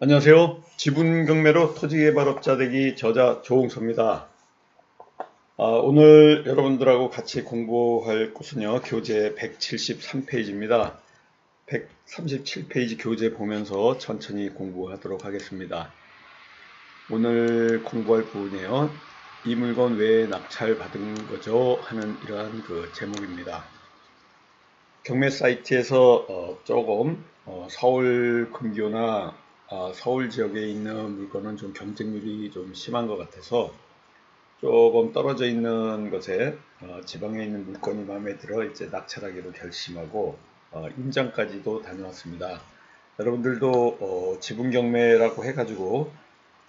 안녕하세요. 지분경매로 토지개발업자 되기 저자 조홍서입니다. 오늘 여러분들하고 같이 공부할 곳은요. 교재 173페이지입니다. 137페이지 교재 보면서 천천히 공부하도록 하겠습니다. 오늘 공부할 부분이에요. 이 물건 왜 낙찰받은 거죠? 하는 이러한 제목입니다. 경매 사이트에서 조금 서울 근교나 서울 지역에 있는 물건은 좀 경쟁률이 좀 심한 것 같아서 조금 떨어져 있는 것에 지방에 있는 물건이 마음에 들어 이제 낙찰하기로 결심하고 임장까지도 다녀왔습니다. 여러분들도 지분 경매라고 해가지고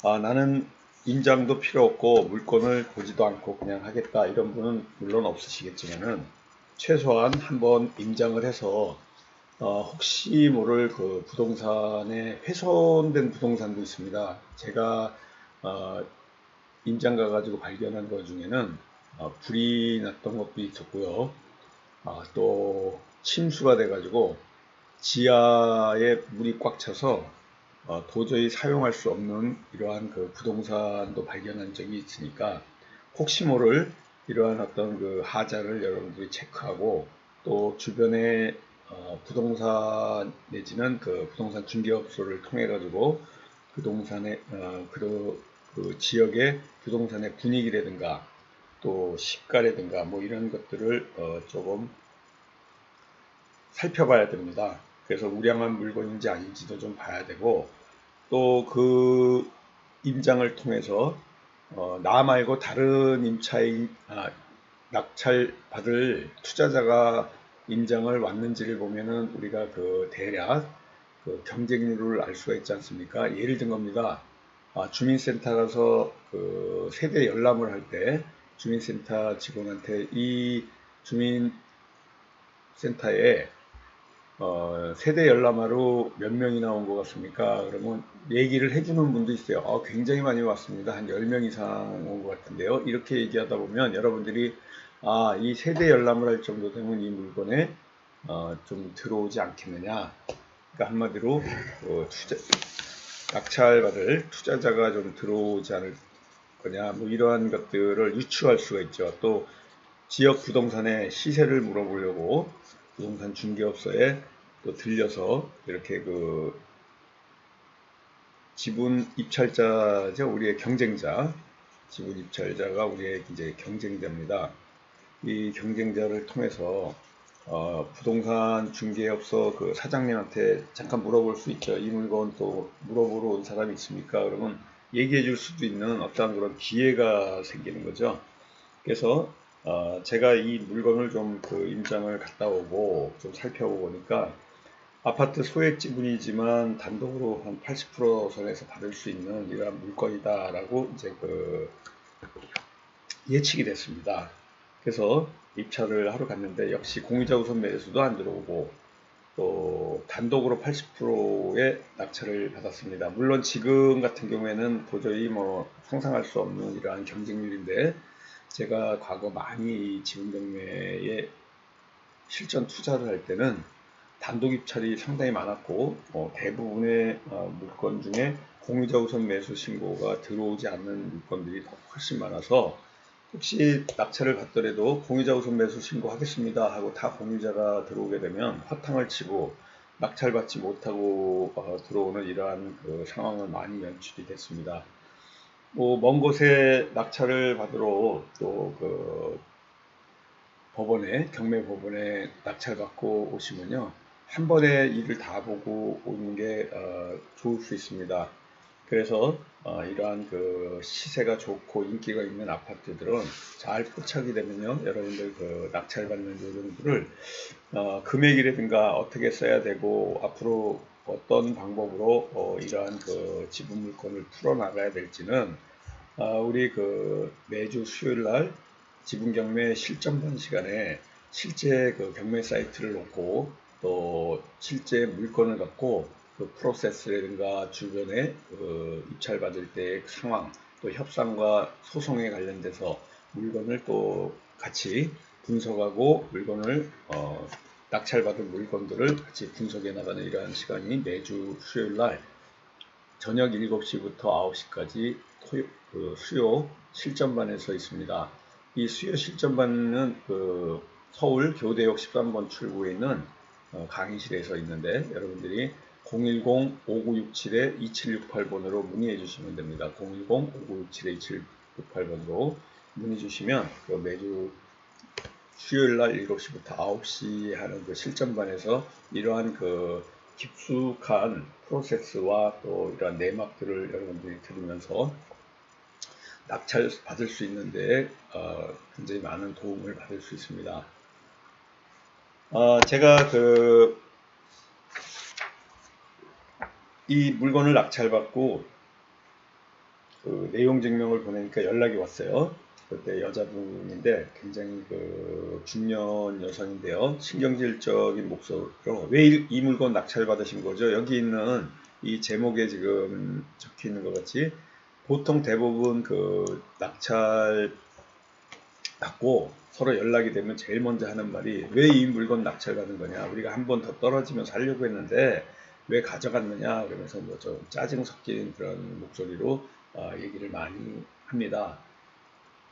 나는 임장도 필요 없고 물건을 보지도 않고 그냥 하겠다 이런 분은 물론 없으시겠지만은 최소한 한번 임장을 해서 혹시 모를 부동산에 훼손된 부동산도 있습니다. 제가 임장 가가지고 발견한 것 중에는 불이 났던 것도 있었고요. 또 침수가 돼가지고 지하에 물이 꽉 차서 도저히 사용할 수 없는 이러한 부동산도 발견한 적이 있으니까 혹시 모를 이러한 어떤 하자를 여러분들이 체크하고 또 주변에 부동산 내지는 부동산 중개업소를 통해 가지고 그 지역의 부동산의 분위기라든가 또 시가라든가 뭐 이런 것들을 조금 살펴봐야 됩니다. 그래서 우량한 물건인지 아닌지도 좀 봐야 되고 또 임장을 통해서 나 말고 다른 낙찰 받을 투자자가 임장을 왔는지를 보면은 우리가 대략 경쟁률을 알 수가 있지 않습니까? 예를 든 겁니다. 주민센터 가서 세대 열람을 할 때 주민센터 직원한테 이 주민센터에 세대 열람하러 몇 명이 나온 것 같습니까? 그러면 얘기를 해주는 분도 있어요. 굉장히 많이 왔습니다. 한 10명 이상 온 것 같은데요. 이렇게 얘기하다 보면 여러분들이 이 세대 열람을 할 정도 되면 이 물건에 좀 들어오지 않겠느냐. 그러니까 한마디로 낙찰받을 투자자가 좀 들어오지 않을 거냐. 뭐 이러한 것들을 유추할 수가 있죠. 또 지역 부동산의 시세를 물어보려고 부동산 중개업소에 또 들려서 이렇게 지분 입찰자죠. 우리의 경쟁자. 지분 입찰자가 우리의 이제 경쟁자입니다. 이 경쟁자를 통해서 부동산 중개업소 사장님한테 잠깐 물어볼 수 있죠. 이 물건 또 물어보러 온 사람이 있습니까? 그러면 얘기해 줄 수도 있는 어떤 그런 기회가 생기는 거죠. 그래서 제가 이 물건을 좀 임장을 갔다 오고 좀 살펴보고 보니까 아파트 소액 지분이지만 단독으로 한 80% 선에서 받을 수 있는 이러한 물건이다라고 이제 예측이 됐습니다. 그래서 입찰을 하러 갔는데 역시 공유자 우선 매수도 안 들어오고 또 단독으로 80%의 낙찰을 받았습니다. 물론 지금 같은 경우에는 도저히 뭐 상상할 수 없는 이러한 경쟁률인데 제가 과거 많이 지분 경매에 실전 투자를 할 때는 단독 입찰이 상당히 많았고 대부분의 물건 중에 공유자 우선 매수 신고가 들어오지 않는 물건들이 훨씬 많아서 혹시 낙찰을 받더라도 공유자 우선 매수 신고하겠습니다 하고 다 공유자가 들어오게 되면 화탕을 치고 낙찰받지 못하고 들어오는 이러한 상황은 많이 연출이 됐습니다. 뭐 먼 곳에 낙찰을 받으러 또 경매 법원에 낙찰받고 오시면요. 한 번에 일을 다 보고 오는 게 좋을 수 있습니다. 그래서 이러한 시세가 좋고 인기가 있는 아파트들은 잘 포착이 되면요. 여러분들 낙찰받는 요령들을 금액이라든가 어떻게 써야 되고 앞으로 어떤 방법으로 이러한 지분 물건을 풀어나가야 될지는 우리 매주 수요일 날 지분 경매 실전반 시간에 실제 경매 사이트를 놓고 또 실제 물건을 갖고 프로세스라든가 주변에 입찰받을 때의 상황 또 협상과 소송에 관련돼서 물건을 또 같이 분석하고 물건을 낙찰받은 물건들을 같이 분석해 나가는 이러한 시간이 매주 수요일 날 저녁 7시부터 9시까지 수요 실전반에 서 있습니다. 이 수요 실전반은 서울 교대역 13번 출구에 있는 강의실에서 있는데, 여러분들이 010-5967-2768번으로 문의해 주시면 됩니다. 010-5967-2768번으로 문의 주시면 매주 수요일날 7시부터 9시 하는 실전반에서 이러한 깊숙한 프로세스와 또 이러한 내막들을 여러분들이 들으면서 낙찰 받을 수 있는데 굉장히 많은 도움을 받을 수 있습니다. 제가 이 물건을 낙찰받고 내용 증명을 보내니까 연락이 왔어요. 그때 여자분인데 굉장히 중년 여성인데요. 신경질적인 목소리로 왜 이 물건 낙찰 받으신 거죠? 여기 있는 이 제목에 지금 적혀 있는 것 같이 보통 대부분 낙찰 받고 서로 연락이 되면 제일 먼저 하는 말이 왜 이 물건 낙찰 받은 거냐? 우리가 한 번 더 떨어지면 살려고 했는데 왜 가져갔느냐? 그러면서 뭐 좀 짜증 섞인 그런 목소리로 얘기를 많이 합니다.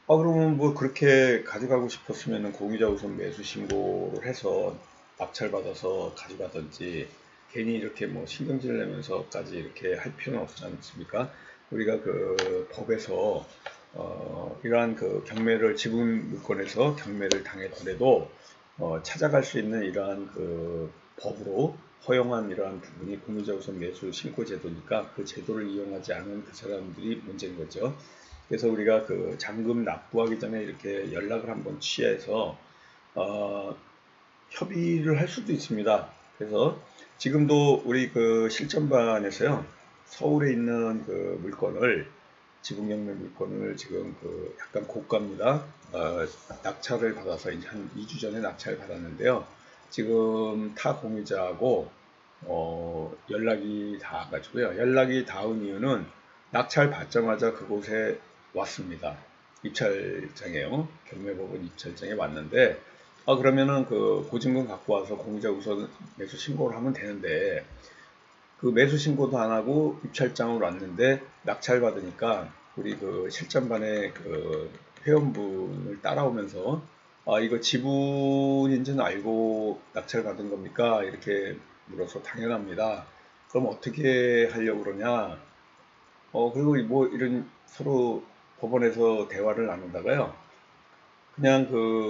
그러면 뭐 그렇게 가져가고 싶었으면 공유자 우선 매수 신고를 해서 낙찰받아서 가져가든지 괜히 이렇게 뭐 신경질 내면서까지 이렇게 할 필요는 없지 않습니까? 우리가 법에서 이러한 경매를 지분 물건에서 경매를 당했더라도 찾아갈 수 있는 이러한 법으로 허용한 이러한 부분이 공유자 우선 매수 신고 제도니까 그 제도를 이용하지 않은 그 사람들이 문제인 거죠. 그래서 우리가 잔금 납부하기 전에 이렇게 연락을 한번 취해서 협의를 할 수도 있습니다. 그래서 지금도 우리 실전반에서요, 서울에 있는 물건을 지붕경매 물건을 지금 약간 고가입니다. 낙찰을 받아서 이제 한 2주 전에 낙찰을 받았는데요. 지금 타 공유자하고 연락이 닿아가지고요. 연락이 닿은 이유는 낙찰 받자마자 그곳에 왔습니다. 입찰장에요. 경매법원 입찰장에 왔는데 그러면은 보증금 갖고 와서 공유자 우선 매수 신고를 하면 되는데 매수 신고도 안 하고 입찰장으로 왔는데 낙찰 받으니까 우리 실전반에 회원분을 따라오면서 이거 지분인지는 알고 낙찰 받은 겁니까? 이렇게 물어서 당연합니다. 그럼 어떻게 하려고 그러냐? 그리고 뭐 이런 서로 법원에서 대화를 나누다가요. 그냥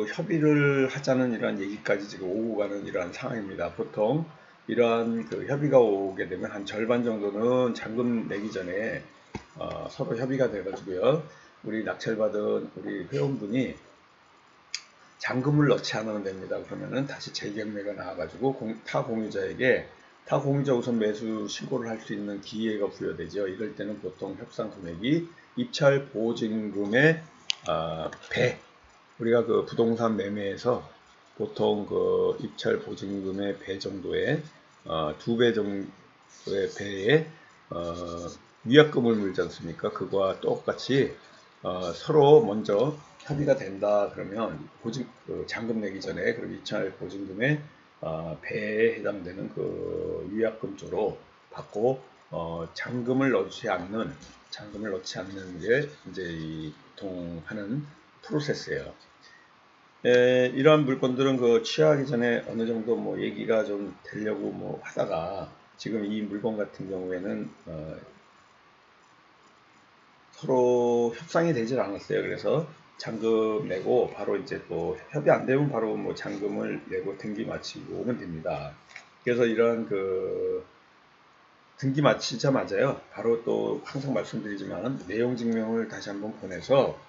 협의를 하자는 이러한 얘기까지 지금 오고 가는 이러한 상황입니다. 보통 이러한 협의가 오게 되면 한 절반 정도는 잔금 내기 전에 서로 협의가 돼가지고요. 우리 낙찰받은 우리 회원분이 잔금을 넣지 않으면 됩니다. 그러면은 다시 재경매가 나와가지고 타 공유자 우선 매수 신고를 할 수 있는 기회가 부여되죠. 이럴 때는 보통 협상 금액이 입찰 보증금의 배, 우리가 부동산 매매에서 보통 입찰 보증금의 배 정도의 2배 정도의 배에 위약금을 물지 않습니까? 그거와 똑같이 서로 먼저 협의가 된다 그러면 잔금 내기 전에 입찰 보증금의 배에 해당되는 위약금 쪽으로 받고 잔금을 넣지 않는 게 이제 보통 하는 프로세스예요. 이러한 물건들은 취하하기 전에 어느 정도 뭐 얘기가 좀 되려고 뭐 하다가 지금 이 물건 같은 경우에는 서로 협상이 되질 않았어요. 그래서 잔금 내고 바로 이제 또 협의 안 되면 바로 뭐 잔금을 내고 등기 마치고 오면 됩니다. 그래서 이런 등기 마치자마자요. 바로 또 항상 말씀드리지만 내용 증명을 다시 한번 보내서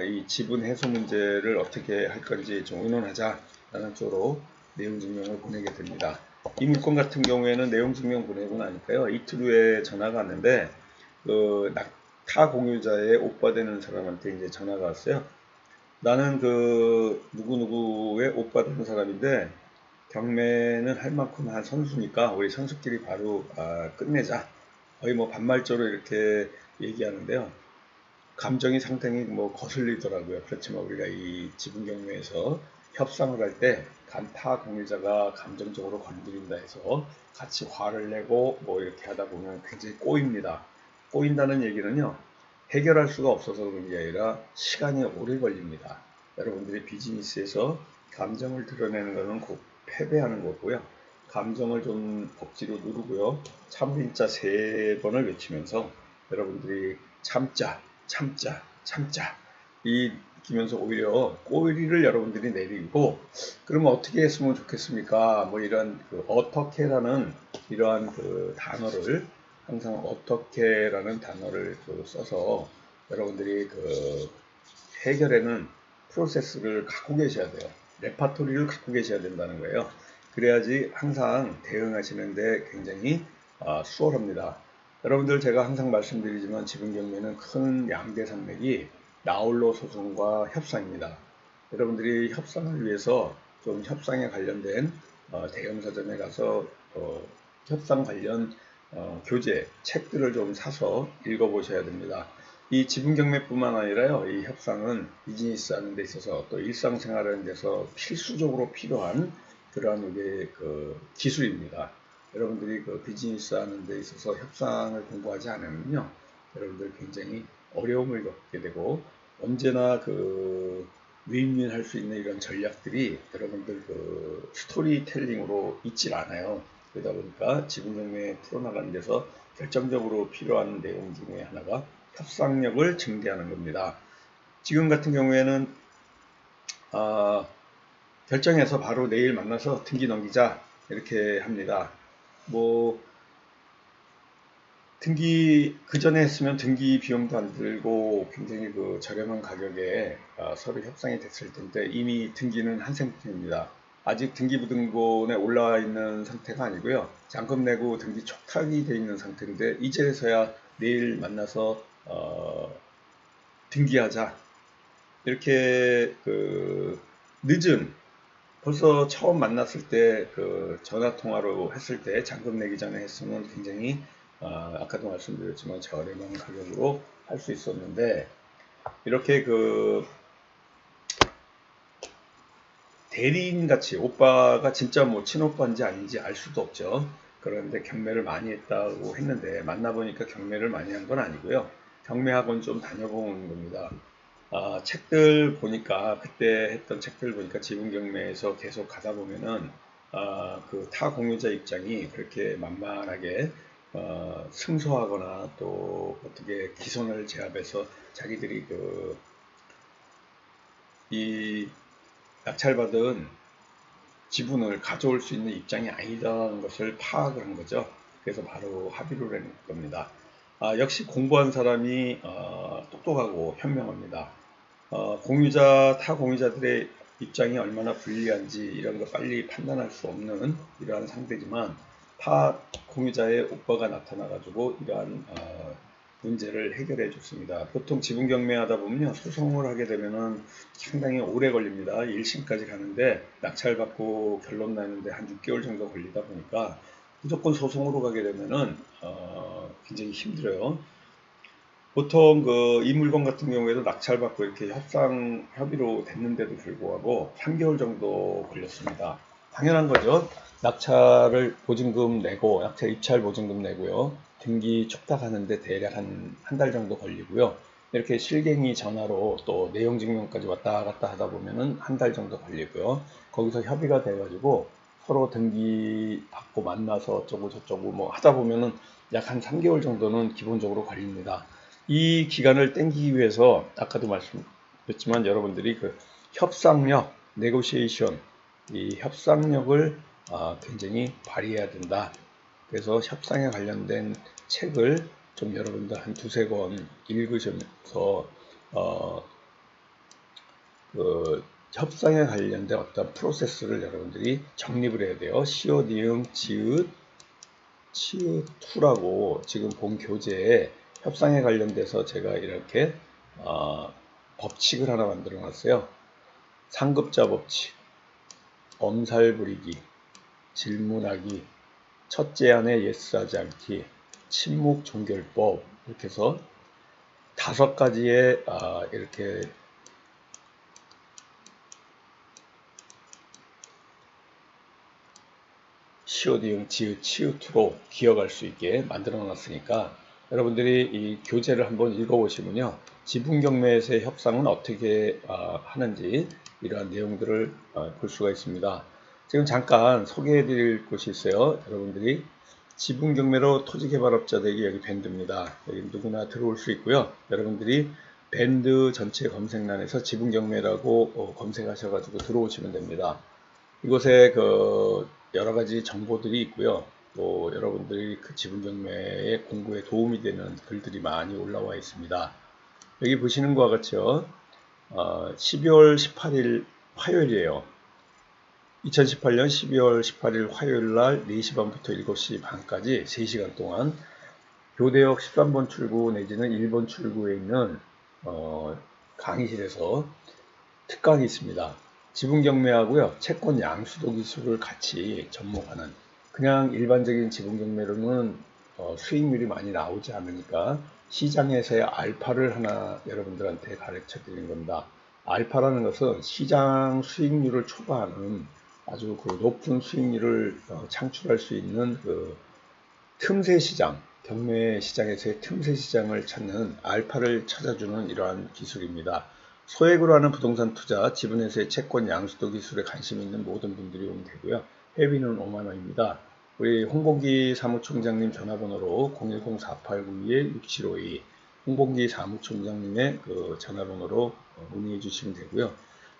이 지분 해소 문제를 어떻게 할 건지 좀 의논하자라는 쪽으로 내용 증명을 보내게 됩니다. 이 물건 같은 경우에는 내용 증명 보내고 나니까요. 이틀 후에 전화가 왔는데 타 공유자의 오빠 되는 사람한테 이제 전화가 왔어요. 나는 누구누구의 오빠 되는 사람인데 경매는 할 만큼 한 선수니까 우리 선수끼리 바로 끝내자. 거의 뭐 반말적으로 이렇게 얘기하는데요. 감정이 상당히 뭐 거슬리더라고요. 그렇지만 우리가 이 지분 경매에서 협상을 할 때 타 공유자가 감정적으로 건드린다 해서 같이 화를 내고 뭐 이렇게 하다 보면 굉장히 꼬입니다. 꼬인다는 얘기는요, 해결할 수가 없어서 그런 게 아니라 시간이 오래 걸립니다. 여러분들이 비즈니스에서 감정을 드러내는 것은 곧 패배하는 거고요. 감정을 좀 억지로 누르고요. 참을자 3번을 외치면서 여러분들이 참자, 참자, 참자 이 느끼면서 오히려 꼬리를 여러분들이 내리고, 그러면 어떻게 했으면 좋겠습니까? 뭐 이런 어떻게라는 이러한 단어를 항상 어떻게라는 단어를 써서 여러분들이 해결에는 프로세스를 갖고 계셔야 돼요. 레파토리를 갖고 계셔야 된다는 거예요. 그래야지 항상 대응하시는데 굉장히 수월합니다. 여러분들 제가 항상 말씀드리지만 지분 경매는 큰 양대 산맥이 나홀로 소송과 협상입니다. 여러분들이 협상을 위해서 좀 협상에 관련된 대형 서점에 가서 협상 관련 교재, 책들을 좀 사서 읽어보셔야 됩니다. 이 지분 경매뿐만 아니라요, 이 협상은 비즈니스 하는 데 있어서 또 일상생활 하는 데서 필수적으로 필요한 그러한 기술입니다. 여러분들이 비즈니스 하는 데 있어서 협상을 공부하지 않으면요, 여러분들 굉장히 어려움을 겪게 되고, 언제나 윈윈할 수 있는 이런 전략들이 여러분들 스토리텔링으로 있질 않아요. 그러다 보니까 지분 경매 풀어나가는 데서 결정적으로 필요한 내용 중에 하나가 협상력을 증대하는 겁니다. 지금 같은 경우에는 결정해서 바로 내일 만나서 등기 넘기자 이렇게 합니다. 뭐 등기 그 전에 했으면 등기 비용도 안 들고 굉장히 저렴한 가격에 서류 협상이 됐을 텐데, 이미 등기는 한 상태입니다. 아직 등기부등본에 올라와 있는 상태가 아니고요, 잔금 내고 등기 촉탁이 되어 있는 상태인데, 이제서야 내일 만나서 등기하자 이렇게 늦은, 벌써 처음 만났을 때 전화 통화로 했을 때 잔금 내기 전에 했으면 굉장히 아까도 말씀드렸지만 저렴한 가격으로 할 수 있었는데, 이렇게 대리인 같이 오빠가 진짜 뭐 친오빠인지 아닌지 알 수도 없죠. 그런데 경매를 많이 했다고 했는데 만나보니까 경매를 많이 한 건 아니고요, 경매학원 좀 다녀본 겁니다. 책들 보니까, 그때 했던 책들 보니까 지분 경매에서 계속 가다 보면은 타 공유자 입장이 그렇게 만만하게 승소하거나 또 어떻게 기선을 제압해서 자기들이 이 낙찰받은 지분을 가져올 수 있는 입장이 아니다는 것을 파악을 한 거죠. 그래서 바로 합의를 한 겁니다. 역시 공부한 사람이 똑똑하고 현명합니다. 타 공유자들의 입장이 얼마나 불리한지 이런 거 빨리 판단할 수 없는 이러한 상태지만, 타 공유자의 오빠가 나타나가지고 이러한 문제를 해결해 줬습니다. 보통 지분 경매하다 보면요, 소송을 하게 되면은 상당히 오래 걸립니다. 1심까지 가는데 낙찰받고 결론 나는데 한 6개월 정도 걸리다 보니까 무조건 소송으로 가게 되면은 굉장히 힘들어요. 보통 이 물건 같은 경우에도 낙찰받고 이렇게 협의로 됐는데도 불구하고 3개월 정도 걸렸습니다. 당연한 거죠. 낙찰을 보증금 내고, 낙찰 입찰 보증금 내고요, 등기 촉탁하는데 대략 한 달 정도 걸리고요, 이렇게 실갱이 전화로 또 내용 증명까지 왔다 갔다 하다 보면은 한 달 정도 걸리고요, 거기서 협의가 돼가지고 서로 등기 받고 만나서 어쩌고 저쩌고 뭐 하다 보면은 약 한 3개월 정도는 기본적으로 걸립니다. 이 기간을 땡기기 위해서 아까도 말씀드렸지만 여러분들이 협상력, 네고시에이션, 이 협상력을 굉장히 발휘해야 된다. 그래서 협상에 관련된 책을 좀 여러분들 한 2~3권 읽으시면서 협상에 관련된 어떤 프로세스를 여러분들이 정립을 해야 돼요. 시옷, 니은, 지읒, 치읒2라고 지금 본 교재에 협상에 관련돼서 제가 이렇게 법칙을 하나 만들어 놨어요. 상급자 법칙, 엄살 부리기, 질문하기, 첫째 안에 예스하지 않기, 침묵 종결법, 이렇게 해서 5가지의 이렇게 치오디응 지읒 치읒으로 기억할 수 있게 만들어 놨으니까 여러분들이 이 교재를 한번 읽어보시면요, 지분경매에서의 협상은 어떻게 하는지 이러한 내용들을 볼 수가 있습니다. 지금 잠깐 소개해 드릴 곳이 있어요. 여러분들이 지분경매로 토지개발업자들에게 여기 밴드입니다. 여기 누구나 들어올 수 있고요. 여러분들이 밴드 전체 검색란에서 지분경매라고 검색하셔가지고 들어오시면 됩니다. 이곳에 그 여러 가지 정보들이 있고요. 또 여러분들이 그 지분경매의 공부에 도움이 되는 글들이 많이 올라와 있습니다. 여기 보시는 것과 같이요. 12월 18일 화요일이에요. 2018년 12월 18일 화요일 날 4시 반부터 7시 반까지 3시간 동안 교대역 13번 출구 내지는 1번 출구에 있는 강의실에서 특강이 있습니다. 지분경매하고요, 채권 양수도 기술을 같이 접목하는, 그냥 일반적인 지분경매로는 수익률이 많이 나오지 않으니까 시장에서의 알파를 하나 여러분들한테 가르쳐 드리는 겁니다. 알파라는 것은 시장 수익률을 초과하는 아주 그 높은 수익률을 창출할 수 있는 그 틈새 시장, 경매 시장에서의 틈새 시장을 찾는 알파를 찾아주는 이러한 기술입니다. 소액으로 하는 부동산 투자, 지분에서의 채권 양수도 기술에 관심 있는 모든 분들이 오면 되고요. 회비는 5만원입니다. 우리 홍봉기 사무총장님 전화번호로 010-4892-6752 홍봉기 사무총장님의 그 전화번호로 문의해 주시면 되고요.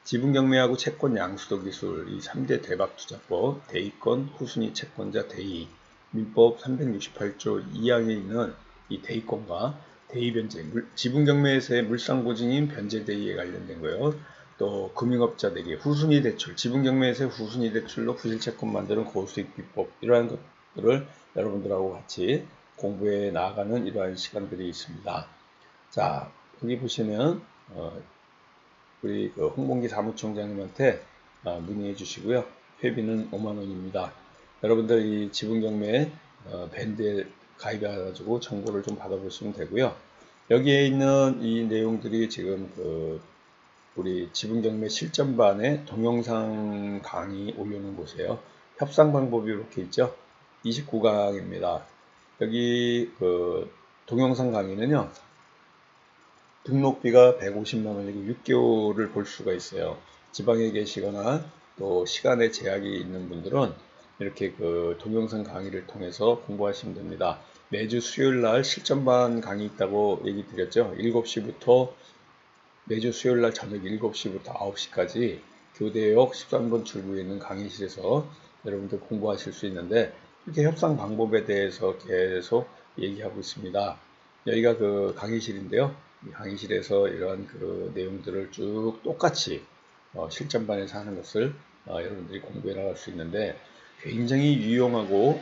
지분경매하고 채권 양수도 기술, 이 3대 대박투자법, 대의권, 후순위 채권자 대의, 민법 368조 2항에 있는 이 대의권과 대의변제, 지분경매에서의 물상보증인 변제대의에 관련된 거요. 또 금융업자들이 후순위 대출, 지분경매에서의 후순위 대출로 부실채권 만드는 고수익 비법, 이러한 것들을 여러분들하고 같이 공부해 나가는 이러한 시간들이 있습니다. 자, 여기 보시면 우리 그 홍봉기 사무총장님한테 문의해 주시고요. 회비는 5만원입니다. 여러분들 이 지분경매 밴드에 가입해가지고 정보를 좀 받아보시면 되고요. 여기에 있는 이 내용들이 지금 그 우리 지분경매 실전반에 동영상 강의 올려놓은 곳이에요. 협상 방법이 이렇게 있죠. 29강입니다. 여기 그 동영상 강의는요, 등록비가 150만원이고 6개월을 볼 수가 있어요. 지방에 계시거나 또 시간에 제약이 있는 분들은 이렇게 그 동영상 강의를 통해서 공부하시면 됩니다. 매주 수요일 날 실전반 강의 있다고 얘기 드렸죠. 7시부터 매주 수요일 날 저녁 7시부터 9시까지 교대역 13번 출구에 있는 강의실에서 여러분들 공부하실 수 있는데, 이렇게 협상 방법에 대해서 계속 얘기하고 있습니다. 여기가 그 강의실인데요. 이 강의실에서 이러한 그 내용들을 쭉 똑같이 실전반에서 하는 것을 여러분들이 공부해 나갈 수 있는데, 굉장히 유용하고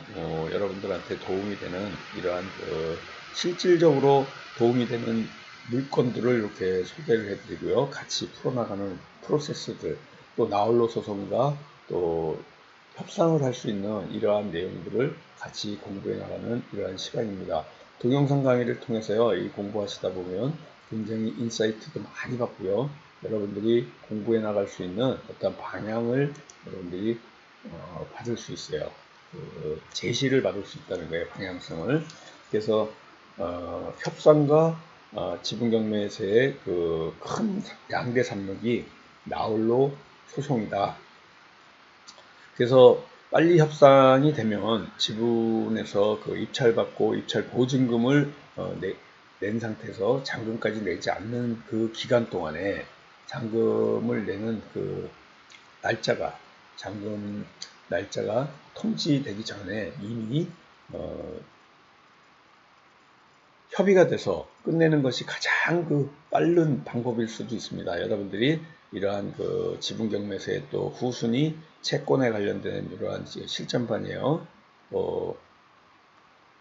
여러분들한테 도움이 되는 이러한 그 실질적으로 도움이 되는 물건들을 이렇게 소개를 해드리고요. 같이 풀어나가는 프로세스들, 또 나홀로 소송과 또 협상을 할 수 있는 이러한 내용들을 같이 공부해 나가는 이러한 시간입니다. 동영상 강의를 통해서요, 이 공부하시다 보면 굉장히 인사이트도 많이 받고요. 여러분들이 공부해 나갈 수 있는 어떤 방향을 여러분들이 받을 수 있어요. 그 제시를 받을 수 있다는 거예요, 방향성을. 그래서 협상과 지분경매에서의 그 큰 양대 산맥이 나홀로 소송이다. 그래서 빨리 협상이 되면 지분에서 그 입찰받고 입찰 보증금을 낸 상태에서 잔금까지 내지 않는 그 기간 동안에 잔금을 내는 그 날짜가, 잔금 날짜가 통지되기 전에 이미 협의가 돼서 끝내는 것이 가장 그 빠른 방법일 수도 있습니다. 여러분들이 이러한 그 지분경매에서의 또 후순위 채권에 관련된 이러한 실전반이에요.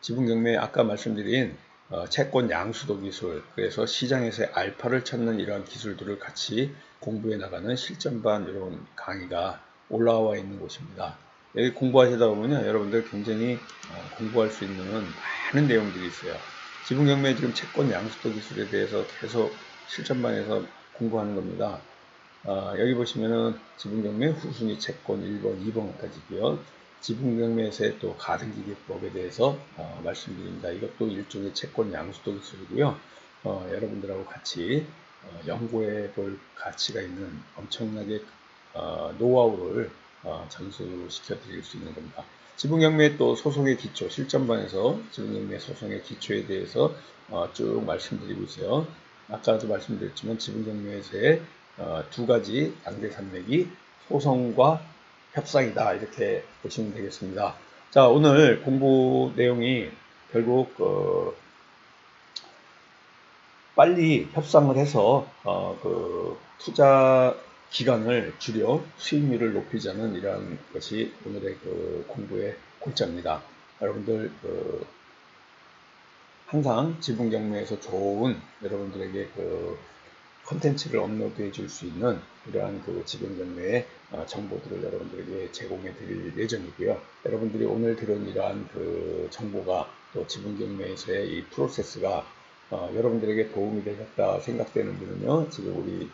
지분경매 아까 말씀드린 채권 양수도 기술, 그래서 시장에서의 알파를 찾는 이러한 기술들을 같이 공부해 나가는 실전반 이런 강의가 올라와 있는 곳입니다. 여기 공부하시다 보면요, 여러분들 굉장히 공부할 수 있는 많은 내용들이 있어요. 지분경매 지금 채권 양수도 기술에 대해서 계속 실전반에서 공부하는 겁니다. 여기 보시면은 지분경매 후순위 채권 1번, 2번까지고요. 지분경매에서의 또 가등기계법에 대해서 말씀드립니다. 이것도 일종의 채권 양수도 기술이고요. 여러분들하고 같이 연구해 볼 가치가 있는 엄청나게 노하우를 전수시켜 드릴 수 있는 겁니다. 지분경매 또 소송의 기초, 실전반에서 지분경매 소송의 기초에 대해서 쭉 말씀드리고 있어요. 아까도 말씀드렸지만 지분경매에서의 두 가지 양대 산맥이 소송과 협상이다, 이렇게 보시면 되겠습니다. 자, 오늘 공부 내용이 결국 빨리 협상을 해서 그 투자 기간을 줄여 수익률을 높이자는 이러한 것이 오늘의 그 공부의 골자입니다. 여러분들 항상 지분경매에서 좋은 여러분들에게 그 컨텐츠를 업로드해 줄 수 있는 이러한 그 지분경매의 정보들을 여러분들에게 제공해 드릴 예정이고요. 여러분들이 오늘 들은 이러한 그 정보가 또 지분경매에서의 이 프로세스가 여러분들에게 도움이 되셨다 생각되는 분은요, 지금 우리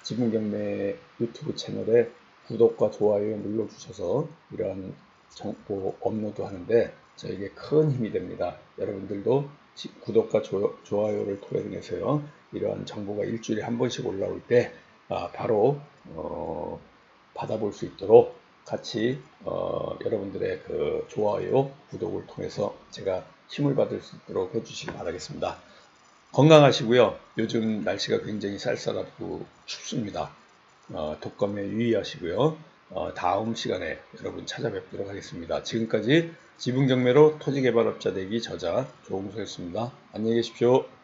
지분경매 유튜브 채널에 구독과 좋아요 눌러주셔서 이러한 정보 업로드 하는데 저에게 큰 힘이 됩니다. 여러분들도 구독과 좋아요를 통해서요, 이러한 정보가 일주일에 한 번씩 올라올 때 바로 받아볼 수 있도록 같이 여러분들의 그 좋아요, 구독을 통해서 제가 힘을 받을 수 있도록 해주시기 바라겠습니다. 건강하시고요. 요즘 날씨가 굉장히 쌀쌀하고 춥습니다. 독감에 유의하시고요. 다음 시간에 여러분 찾아뵙도록 하겠습니다. 지금까지 지분경매로 토지개발업자 되기 저자 조홍수였습니다. 안녕히 계십시오.